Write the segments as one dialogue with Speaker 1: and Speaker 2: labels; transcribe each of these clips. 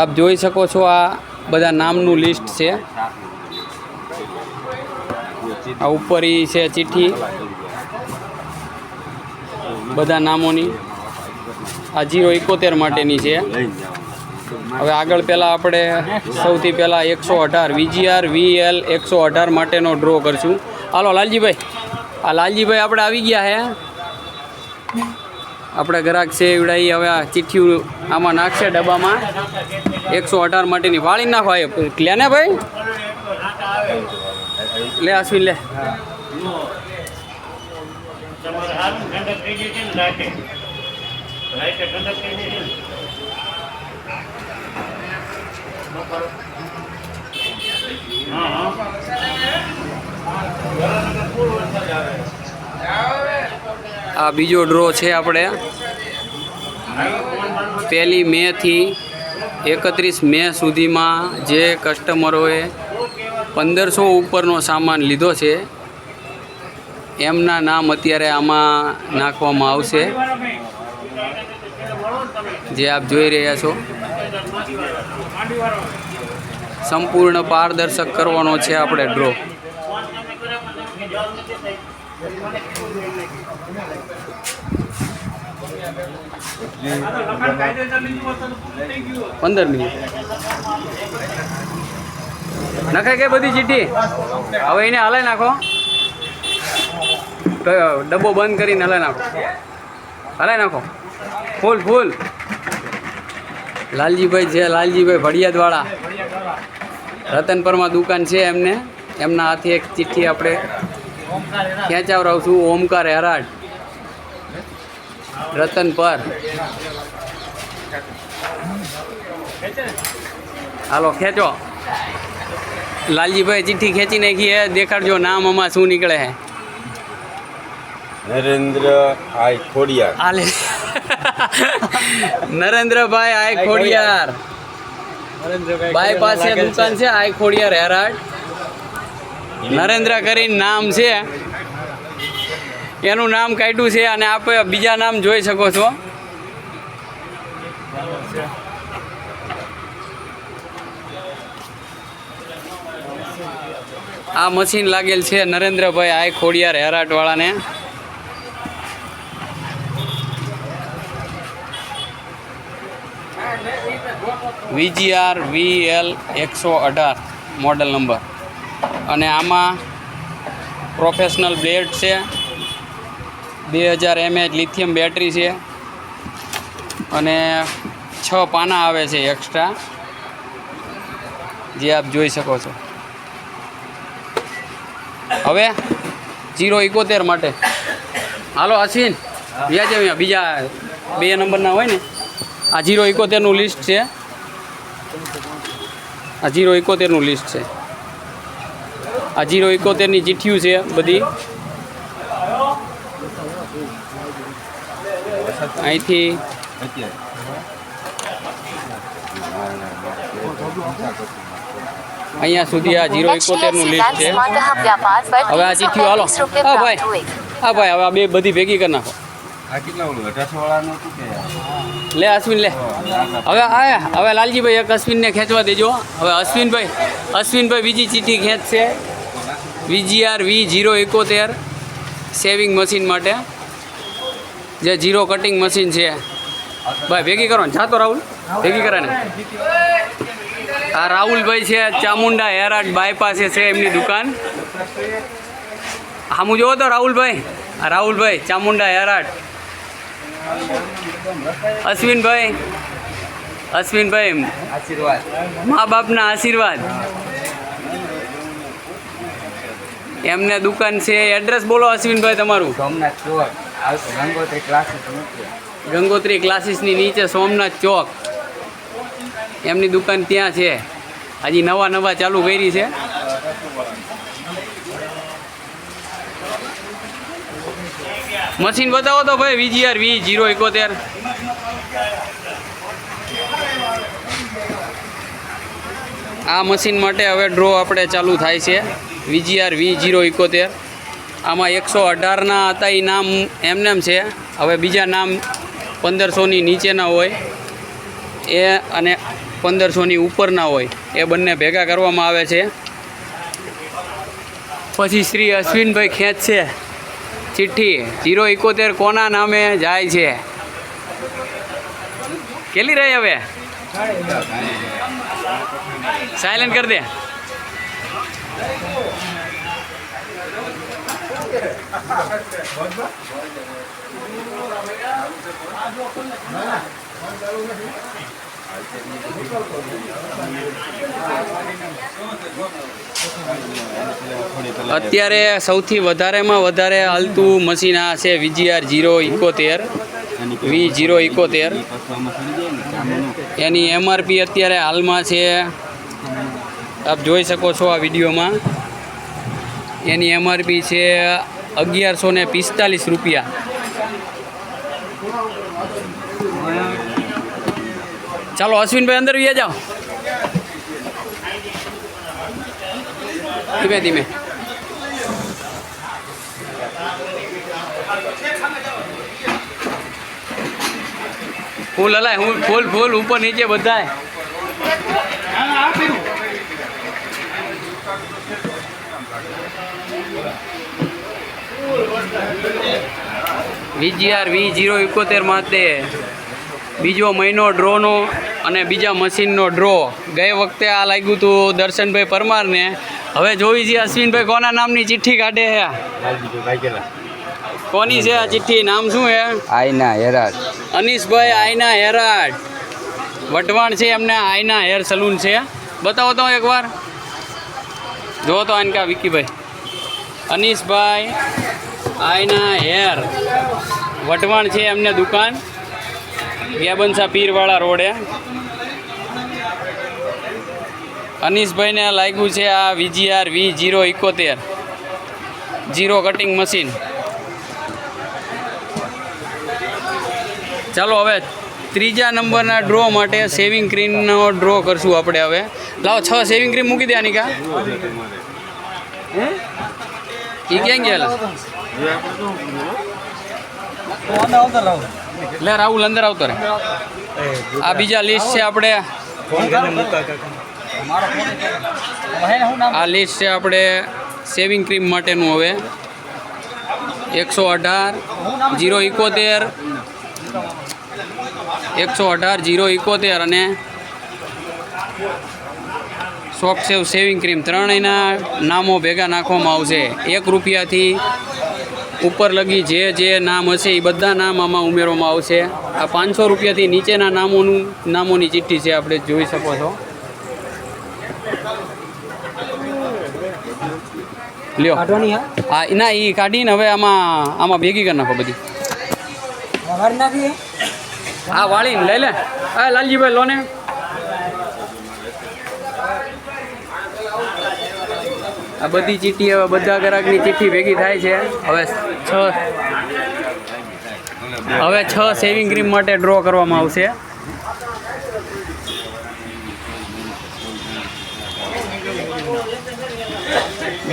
Speaker 1: આપ જોઈ શકો છો આ બધા નામનું લિસ્ટ છે। આ ઉપર ઈ છે ચિઠ્ઠી બધા નામોની। આ 071 માટેની છે। હવે આગળ પહેલાં આપણે સૌથી પહેલાં 118 VGR VL 118 માટેનો ડ્રો કરશું। હાલો લાલજીભાઈ, આ લાલજીભાઈ આપણે આવી ગયા છે। આપણે ગ્રાહક છે એવડાઈ હવે આ ચિઠ્ઠી આમાં નાખશે ડબ્બામાં। 118 માટેની વાળી નાખો। લે ને ભાઈ, લે અશ્વિન લે। આ બીજો ડ્રો છે આપણે 1 મે થી 31 મે સુધીમાં જે કસ્ટમરોએ 1500 ઉપરનો સામાન લીધો છે એમના નામ અત્યારે આમાં નાખવામાં આવશે, જે આપ જોઈ રહ્યા છો। સંપૂર્ણ પારદર્શક કરવાનો છે આપણે ડ્રો। પંદર મિનિટ નખાય કે બધી ચીઠી હવે એને હલાઈ નાખો। ડબ્બો બંધ કરીને હલાઈ નાખો ફૂલ ફૂલ। લાલજીભાઈ છે, લાલજીભાઈ ભડિયાદવાળા રતનપરમાં દુકાન છે એમને, એમના હાથે એક ચિઠ્ઠી આપણે ખેંચાવરાવશું। ઓમકાર હેરાટ રતનપર, હાલો ખેંચો। લાલજીભાઈ ચિઠ્ઠી ખેંચી નાખી હે, દેખાડજો નામ આમાં શું નીકળે હે।
Speaker 2: નરેન્દ્ર આઈ ખોડિયાર।
Speaker 1: હાલે નરેન્દ્રભાઈ આઈ ખોડિયાર, બાઈ પાસે દુકાન છે આઈ ખોડિયાર હેરાટ। નરેન્દ્ર કરીને નામ છે, એનું નામ કાઢ્યું છે અને આપણે બીજા નામ જોઈ શકો છો। આ મશીન લાગેલ છે નરેન્દ્રભાઈ આઈ ખોડિયાર હેરાટ વાળાને। VGR VL 118 મોડલ નંબર, અને આમાં પ્રોફેશનલ બ્લેડ છે, 2000 mAh લિથિયમ બેટરી છે અને 6 પાના આવે છે એક્સ્ટ્રા, જે આપ જોઈ શકો છો। હવે 071 માટે હાલો અશ્વિન વ્યાજે બીજા 2 નંબરના હોય ને, આ 071નું લિસ્ટ છે। આ 071નું લિસ્ટ છે। આ 071ની ચિઠ્ઠીઓ છે બધી। અહીંથી અહીંયા સુધી આ 071નું લિસ્ટ છે। હવે આ ચિઠ્ઠીઓ હાલો, હા ભાઈ હવે આ બે બધી ભેગી કરી નાખો। લે અશ્વિન લે, હવે લાલજીભાઈ એક અશ્વિનને ખેંચવા દેજો। હવે અશ્વિનભાઈ બીજી ચિઠ્ઠી ખેંચશે VGR V071 સેવિંગ મશીન માટે, જે 0 કટિંગ મશીન છે। ભાઈ ભેગી કરો ને, જાતો રાહુલ ભેગી કરે ને। આ રાહુલભાઈ છે ચામુંડા હેરાટ બાયપાસે છે એમની દુકાન। હામું જોવો તો રાહુલભાઈ, આ રાહુલભાઈ ચામુંડા હેરાટ। અશ્વિનભાઈ આશીર્વાદ, મા બાપના આશીર્વાદ। એમને દુકાન છે, એડ્રેસ બોલો અશ્વિનભાઈ તમારું।
Speaker 2: સોમનાથ ચોક,
Speaker 1: ગંગોત્રી ક્લાસીસની નીચે સોમનાથ ચોક એમની દુકાન ત્યાં છે। હજી નવા ચાલુ કરી છે। મશીન બતાવો તો ભાઈ VGR V071। આ મશીન માટે હવે ડ્રો આપણે ચાલુ થાય છે VGR V071। આમાં 118ના હતા એ નામ એમનેમ છે, હવે બીજા નામ 1500ની નીચેના હોય એ અને 1500ની ઉપરના હોય એ બંને ભેગા કરવામાં આવે છે. પછી શ્રી અશ્વિનભાઈ ખેંચશે ચિઠ્ઠી 071 કોના નામે જાય છે? કેટલી રહી હવે? સાયલેન્ટ કરી દે. અત્યારે સૌથી વધારેમાં વધારે હાલતું મશીન આ છે VGR 071 V071. એની MRP અત્યારે હાલમાં છે, આપ જોઈ શકો છો આ વિડીયોમાં. એની MRP છે 1145 રૂપિયા. ચાલો અશ્વિનભાઈ અંદર વ્યા જાઓ ધીમે ધીમે. ફૂલ હલાય, હું ફૂલ ફૂલ ઉપર નીચે બધાય. VGR V071 માટે બીજો મહિનો ડ્રોનો અને બીજા મશીનનો ડ્રો. ગઈ વખતે આ લાગ્યું હતું દર્શનભાઈ પરમારને. હવે જોઈ છે અશ્વિનભાઈ કોના નામની ચિઠ્ઠી કાઢે છે. કોની છે આ ચિઠ્ઠી? નામ શું છે?
Speaker 3: આઈના હેરાટ.
Speaker 1: અનીશભાઈ આઈના હેરાટ વટવાણ છે. એમને આઈના હેર સલૂન છે. બતાવો તો એકવાર, જો તો આને કા વિકીભાઈ. અનીશભાઈ આઈના હેર વટવાણ છે એમને દુકાન, ગ્યાબનસા પીરવાળા રોડે. અનીશભાઈને લાગ્યું છે આ VGR V071 zero cutting machine. ચાલો હવે ત્રીજા નંબરના ડ્રો માટે શેવિંગ ક્રીમનો ડ્રો કરશું આપણે. હવે લાવો 6 શેવિંગ ક્રીમ મૂકી દે આની કા. એ ક્યાં ગયેલા? લે રાહુલ અંદર આવતો રે. આ બીજા લિસ્ટ છે આપણે. આ લિસ્ટ છે આપણે શેવિંગ ક્રીમ માટેનું. હવે 118 071 118 071 અને સોફ્ટ સેવ શેવિંગ ક્રીમ ત્રણેયના નામો ભેગા નાખવામાં આવશે. 1 રૂપિયાથી ઉપર લગી જે નામ હશે એ બધા નામ આમાં ઉમેરવામાં આવશે. આ 500 રૂપિયાથી નીચેના નામોની ચિઠ્ઠી છે, આપણે જોઈ શકો છો. લ્યો હા ના એ કાઢીને હવે આમાં ભેગી કરી નાખો બધી. હા વાળીને લઈ લે. હા લાલજીભાઈ લોને. આ બધી ચિઠ્ઠી હવે બધા ગ્રાહકની ચિઠ્ઠી ભેગી થાય છે. હવે 6 શેવિંગ ક્રીમ માટે ડ્રો કરવામાં આવશે.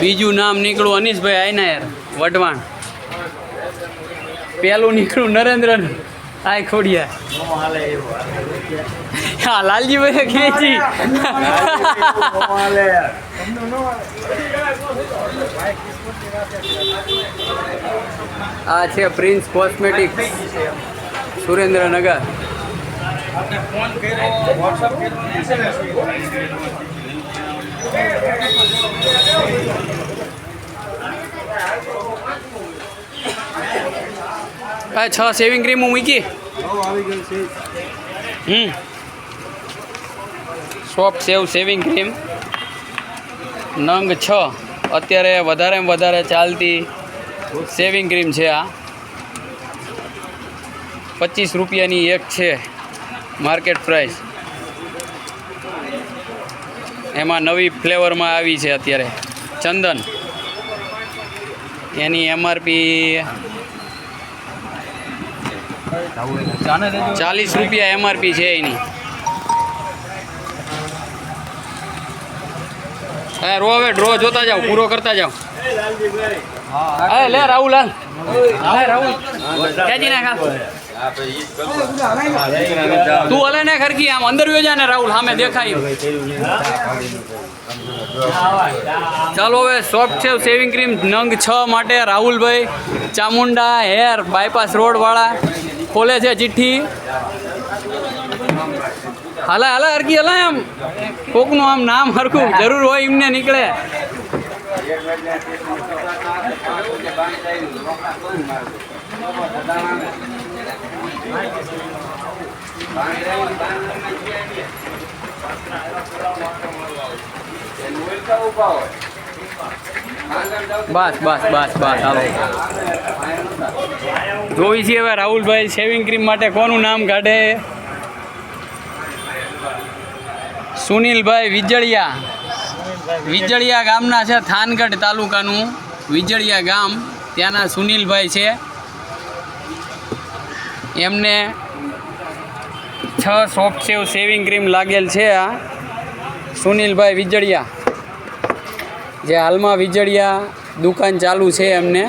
Speaker 1: બીજું નામ નીકળું અનીશભાઈ આયનાયર વઢવાણ. પેલું નીકળું નરેન્દ્ર આય ખોડિયા. હા લાલજીભાઈ ખેંચી. આ છે પ્રિન્સ કોસ્મેટિક્સ સુરેન્દ્રનગર. આ 6 શેવિંગ ક્રીમ મૂકી. સોફ્ટ સેવ શેવિંગ ક્રીમ નંગ 6 અત્યારે વધારેમાં વધારે ચાલતી શેવિંગ ક્રીમ છે. આ 25 રૂપિયાની એક છે માર્કેટ પ્રાઇસ. એમાં નવી ફ્લેવરમાં આવી છે અત્યારે ચંદન. એની MRP 40 રૂપિયા MRP છે એની. હા રો હવે ડ્રો જોતા જાઓ, પૂરો કરતા જાઓ. હા લે રાહુલ હાલ. હા રાહુલ ખેંચી નાખ. તું હલે ને ખરકી આમ અંદર વયો જા ને રાહુલ સામે દેખાય. ચાલો હવે સોફ્ટ સેવ શેવિંગ ક્રીમ નંગ 6 માટે રાહુલભાઈ ચામુંડા હેર બાયપાસ રોડ વાળા ખોલે છે ચિઠ્ઠી. હાલા હાલા હરકી હલા એમ કોકનું આમ નામ હરખું જરૂર હોય એમને નીકળે. બસ બસ બસ બસ હાલો જોઈ છીએ હવે રાહુલભાઈ શેવિંગ ક્રીમ માટે કોનું નામ કાઢે. સુનિલભાઈ વિજળિયા ગામના છે, થાનગઢ તાલુકાનું વિજળિયા ગામ, ત્યાંના સુનિલભાઈ છે. એમને 6 સોફ્ટ સેવ શેવિંગ ક્રીમ લાગેલ છે. આ સુનિલભાઈ વિજળિયા જે હાલમાં વિજળિયા દુકાન ચાલુ છે એમને.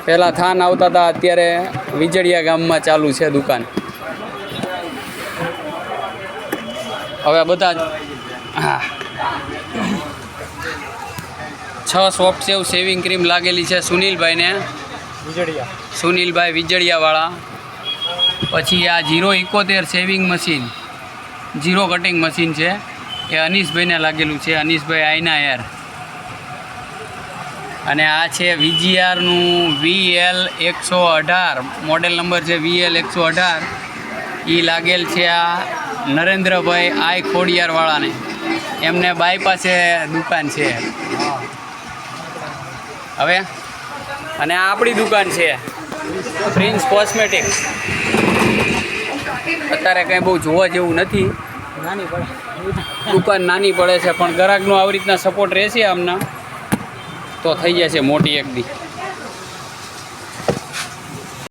Speaker 1: પહેલાં થાન આવતા હતા, અત્યારે વિજળિયા ગામમાં ચાલુ છે દુકાન. હવે બધા હા 6 સોફ્ટ સેવ શેવિંગ ક્રીમ લાગેલી છે સુનિલભાઈને, સુનિલભાઈ વિજળિયાવાળા. પછી આ 071 શેવિંગ મશીન, 0 કટિંગ મશીન છે, એ અનીશભાઈને લાગેલું છે, અનીશભાઈ આઈના હેર. અને આ છે VGRનું VL 118 મોડેલ નંબર છે VL 118. એ લાગેલ છે આ નરેન્દ્રભાઈ આઈ ખોડિયારવાળાને, એમને બાયપાસે દુકાન છે. હવે અને આ આપણી દુકાન છે પ્રિન્સ કોસ્મેટિક્સ. અત્યારે કંઈ બહુ જોવા જેવું નથી, દુકાન નાની પડે છે, પણ ગ્રાહકનો આવી રીતના સપોર્ટ રહેશે આમના તો થઈ જશે મોટી એક દી.